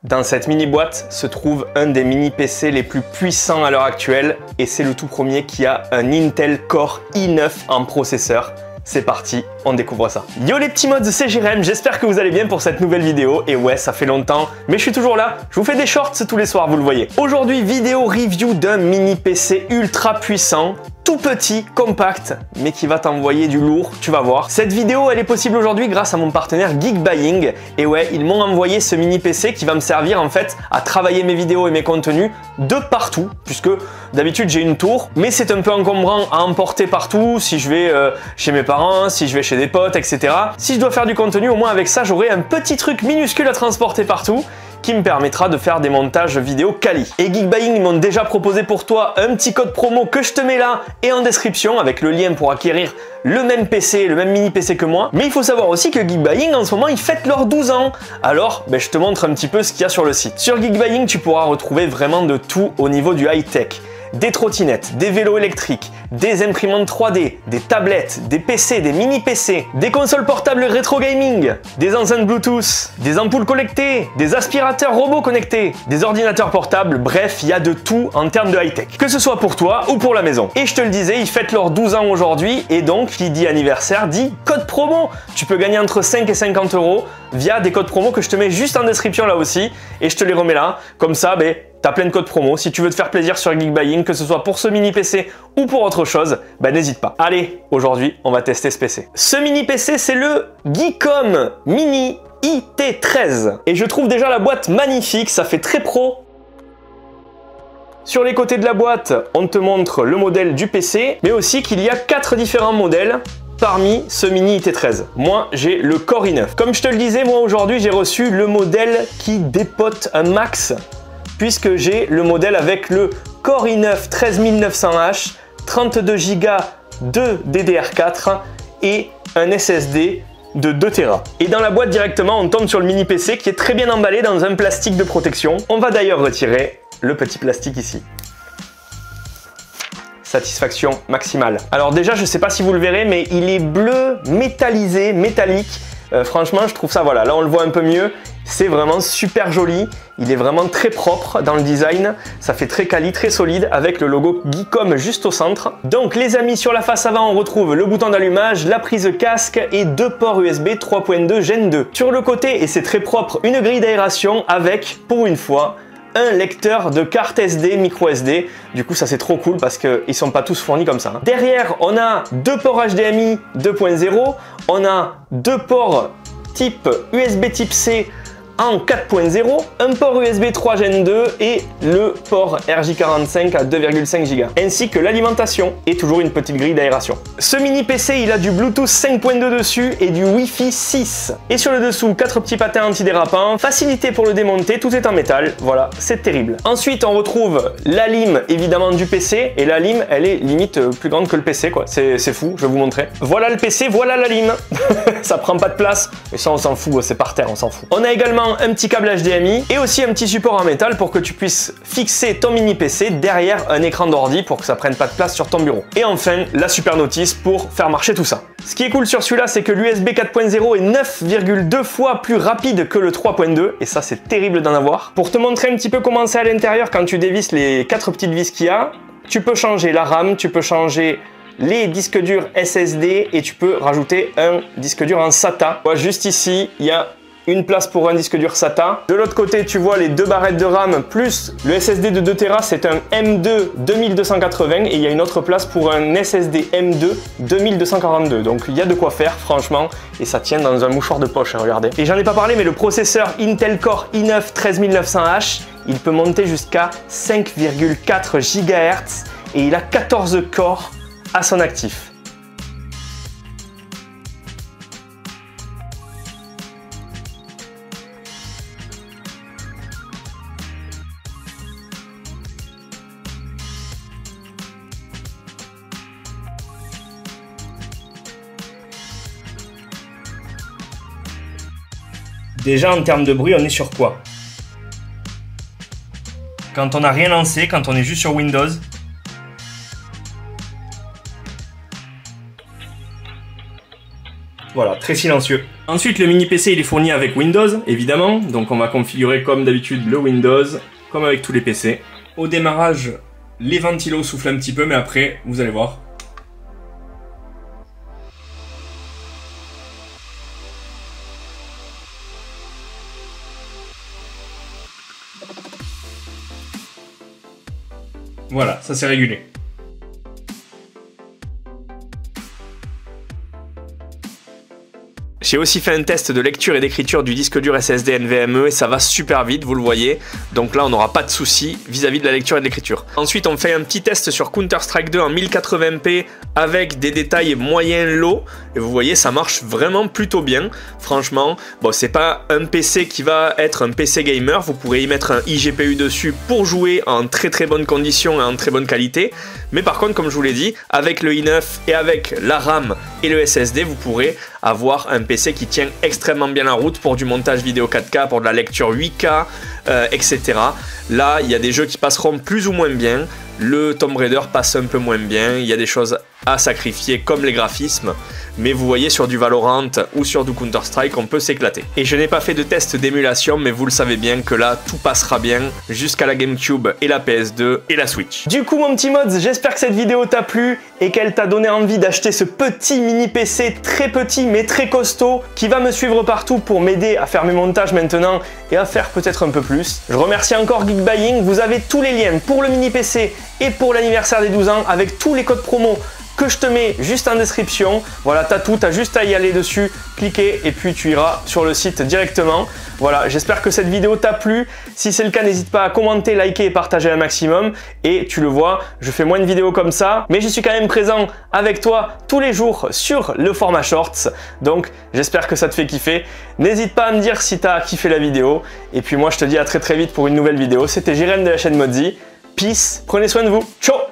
Dans cette mini boîte se trouve un des mini PC les plus puissants à l'heure actuelle et c'est le tout premier qui a un Intel Core i9 en processeur. C'est parti, on découvre ça. Yo les petits mods, c'est Jérém, j'espère que vous allez bien pour cette nouvelle vidéo. Et ouais, ça fait longtemps, mais je suis toujours là. Je vous fais des shorts tous les soirs, vous le voyez. Aujourd'hui, vidéo review d'un mini PC ultra puissant, tout petit, compact, mais qui va t'envoyer du lourd, tu vas voir. Cette vidéo, elle est possible aujourd'hui grâce à mon partenaire Geekbuying. Et ouais, ils m'ont envoyé ce mini PC qui va me servir en fait à travailler mes vidéos et mes contenus de partout, puisque d'habitude j'ai une tour, mais c'est un peu encombrant à emporter partout si je vais chez mes parents, si je vais chez des potes, etc. Si je dois faire du contenu, au moins avec ça, j'aurai un petit truc minuscule à transporter partout qui me permettra de faire des montages vidéo quali. Et Geekbuying, ils m'ont déjà proposé pour toi un petit code promo que je te mets là et en description avec le lien pour acquérir le même PC, le même mini PC que moi. Mais il faut savoir aussi que Geekbuying, en ce moment, ils fêtent leurs 12 ans. Alors, je te montre un petit peu ce qu'il y a sur le site. Sur Geekbuying, tu pourras retrouver vraiment de tout au niveau du high-tech. Des trottinettes, des vélos électriques, des imprimantes 3D, des tablettes, des PC, des mini PC, des consoles portables rétro gaming, des enceintes Bluetooth, des ampoules connectées, des aspirateurs robots connectés, des ordinateurs portables, bref, il y a de tout en termes de high-tech. Que ce soit pour toi ou pour la maison. Et je te le disais, ils fêtent leurs 12 ans aujourd'hui et donc, qui dit anniversaire dit code promo. Tu peux gagner entre 5 et 50 € via des codes promo que je te mets juste en description là aussi et je te les remets là. Comme ça, t'as plein de codes promo. Si tu veux te faire plaisir sur Geekbuying, que ce soit pour ce mini PC ou pour autre chose, n'hésite pas. Allez, aujourd'hui, on va tester ce PC. Ce mini PC, c'est le Geekom Mini IT13. Et je trouve déjà la boîte magnifique, ça fait très pro. Sur les côtés de la boîte, on te montre le modèle du PC, mais aussi qu'il y a 4 différents modèles parmi ce mini IT13. Moi, j'ai le Core i9. Comme je te le disais, moi aujourd'hui, j'ai reçu le modèle qui dépote un max, puisque j'ai le modèle avec le Core i9 13900H, 32 Go de DDR4 et un SSD de 2 Tera. Et dans la boîte directement, on tombe sur le mini PC qui est très bien emballé dans un plastique de protection. On va d'ailleurs retirer le petit plastique ici. Satisfaction maximale. Alors déjà, je ne sais pas si vous le verrez, mais il est bleu métallisé, métallique. Franchement, je trouve ça, voilà, là on le voit un peu mieux. C'est vraiment super joli. Il est vraiment très propre dans le design. Ça fait très quali, très solide avec le logo Geekom juste au centre. Donc les amis, sur la face avant, on retrouve le bouton d'allumage, la prise casque et 2 ports USB 3.2 Gen 2. Sur le côté, et c'est très propre, une grille d'aération avec, pour une fois, un lecteur de carte SD, micro SD. Du coup, ça c'est trop cool parce qu'ils sont pas tous fournis comme ça. Derrière, on a 2 ports HDMI 2.0. On a 2 ports type USB type C en 4.0, un port USB 3 Gen 2 et le port RJ45 à 2,5 Go, ainsi que l'alimentation et toujours une petite grille d'aération. Ce mini PC, il a du Bluetooth 5.2 dessus et du Wi-Fi 6. Et sur le dessous, 4 petits patins antidérapants, facilité pour le démonter, tout est en métal, voilà, c'est terrible. Ensuite, on retrouve la lime évidemment du PC, et la lime, elle est limite plus grande que le PC, quoi. C'est fou, je vais vous montrer. Voilà le PC, voilà la lime. Ça prend pas de place, mais ça on s'en fout, c'est par terre, on s'en fout. On a également un petit câble HDMI et aussi un petit support en métal pour que tu puisses fixer ton mini PC derrière un écran d'ordi pour que ça prenne pas de place sur ton bureau. Et enfin, la super notice pour faire marcher tout ça. Ce qui est cool sur celui-là, c'est que l'USB 4.0 est 9,2 fois plus rapide que le 3.2 et ça c'est terrible d'en avoir. Pour te montrer un petit peu comment c'est à l'intérieur quand tu dévisses les 4 petites vis qu'il y a, tu peux changer la RAM, tu peux changer les disques durs SSD et tu peux rajouter un disque dur en SATA. Juste ici, il y a une place pour un disque dur SATA. De l'autre côté, tu vois les 2 barrettes de RAM plus le SSD de 2 Tera, c'est un M2 2280 et il y a une autre place pour un SSD M2 2242. Donc il y a de quoi faire franchement et ça tient dans un mouchoir de poche, regardez. Et j'en ai pas parlé, mais le processeur Intel Core i9 13900H, il peut monter jusqu'à 5,4 GHz et il a 14 corps à son actif. Déjà en termes de bruit, on est sur quoi? Quand on n'a rien lancé, quand on est juste sur Windows. Voilà, très silencieux. Ensuite, le mini PC il est fourni avec Windows, évidemment. Donc on va configurer comme d'habitude le Windows, comme avec tous les PC. Au démarrage, les ventilos soufflent un petit peu, mais après, vous allez voir. Voilà, ça s'est régulé. J'ai aussi fait un test de lecture et d'écriture du disque dur SSD NVMe et ça va super vite, vous le voyez. Donc là, on n'aura pas de soucis vis-à-vis de la lecture et de l'écriture. Ensuite, on fait un petit test sur Counter-Strike 2 en 1080p avec des détails moyens low. Et vous voyez, ça marche vraiment plutôt bien. Franchement, bon, c'est pas un PC qui va être un PC gamer. Vous pourrez y mettre un iGPU dessus pour jouer en très très bonnes conditions et en très bonne qualité. Mais par contre, comme je vous l'ai dit, avec le i9 et avec la RAM et le SSD, vous pourrez avoir un PC qui tient extrêmement bien la route pour du montage vidéo 4K, pour de la lecture 8K, etc. Là, il y a des jeux qui passeront plus ou moins bien. Le Tomb Raider passe un peu moins bien. Il y a des choses à sacrifier comme les graphismes. Mais vous voyez, sur du Valorant ou sur du Counter-Strike, on peut s'éclater. Et je n'ai pas fait de test d'émulation, mais vous le savez bien que là, tout passera bien jusqu'à la GameCube et la PS2 et la Switch. Du coup, mon petit mods, j'espère que cette vidéo t'a plu et qu'elle t'a donné envie d'acheter ce petit mini PC très petit mais très costaud qui va me suivre partout pour m'aider à faire mes montages maintenant et à faire peut-être un peu plus. Je remercie encore Geekbuying. Vous avez tous les liens pour le mini PC et pour l'anniversaire des 12 ans avec tous les codes promo que je te mets juste en description. Voilà, t'as tout, t'as juste à y aller dessus, cliquer et puis tu iras sur le site directement. Voilà, j'espère que cette vidéo t'a plu. Si c'est le cas, n'hésite pas à commenter, liker et partager un maximum. Et tu le vois, je fais moins de vidéos comme ça, mais je suis quand même présent avec toi tous les jours sur le format Shorts. Donc, j'espère que ça te fait kiffer. N'hésite pas à me dire si t'as kiffé la vidéo. Et puis moi, je te dis à très très vite pour une nouvelle vidéo. C'était Jérém de la chaîne Modzy. Peace, prenez soin de vous. Ciao!